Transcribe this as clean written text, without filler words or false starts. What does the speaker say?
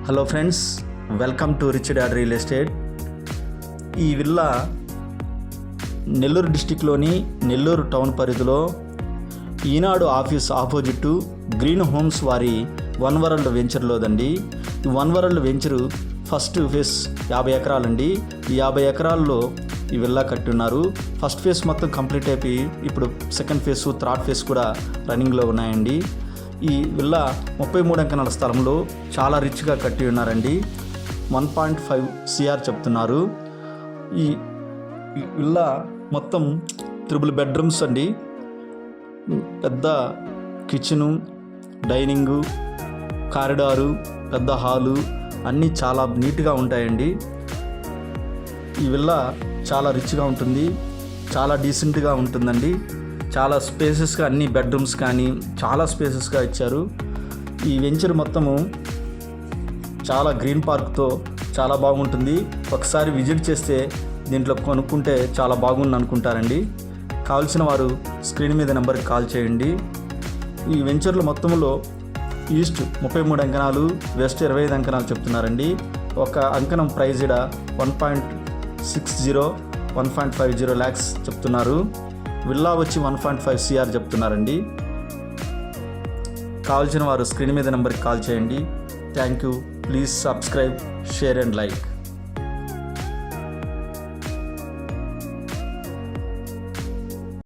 Hello friends, welcome to rich dad real estate. ఈ villa Nellore డిస్టిక్లోని Nellore town పరిధిలో ఈనాడు office opposite green homes వారి one world వెంచర్లోదండి. ఈ one world venture first face 50 ఎకరాలండి. ఈ 50 ఎకరాల్లో ఈ విల్లా కట్టి ఉన్నారు. ఫస్ట్ ఫేస్ మొత్తం కంప్లీట్ అయిపోయి ఇప్పుడు సెకండ్ ఫేస్, థర్డ్ ఫేస్ కూడా రన్నింగ్లో ఉన్నాయండి. ఈ విల్లా 33 ఎకరాల స్థలంలో చాలా రిచ్గా కట్టి ఉన్నారండి. 1.5 CR చెప్తున్నారు. ఈ విల్లా మొత్తం 3 బెడ్రూమ్స్ అండి. పెద్ద కిచెను, డైనింగు, కారిడారు, పెద్ద హాలు అన్నీ చాలా నీట్గా ఉంటాయండి. ఈ విల్లా చాలా రిచ్గా ఉంటుంది, చాలా డీసెంట్గా ఉంటుందండి. చాలా స్పేసెస్గా అన్ని బెడ్రూమ్స్ కానీ చాలా స్పేసెస్గా ఇచ్చారు. ఈ వెంచర్ మొత్తము చాలా గ్రీన్ పార్క్తో చాలా బాగుంటుంది. ఒకసారి విజిట్ చేస్తే దీంట్లో కొనుక్కుంటే చాలా బాగుంది అనుకుంటారండి. కావాల్సిన వారు స్క్రీన్ మీద నెంబర్కి కాల్ చేయండి. ఈ వెంచర్ల మొత్తంలో ఈస్ట్ 33 అంకణాలు, వెస్ట్ 25 అంకణాలు చెప్తున్నారండి. ఒక అంకణం ప్రైజ్ 1.60 1.50 lakhs చెప్తున్నారు. విల్లా వచ్చి 1.5 CR చెప్తున్నారండి. కావాల్సిన వారు స్క్రీన్ మీద నెంబర్కి కాల్ చేయండి. Thank you. Please subscribe, share and like.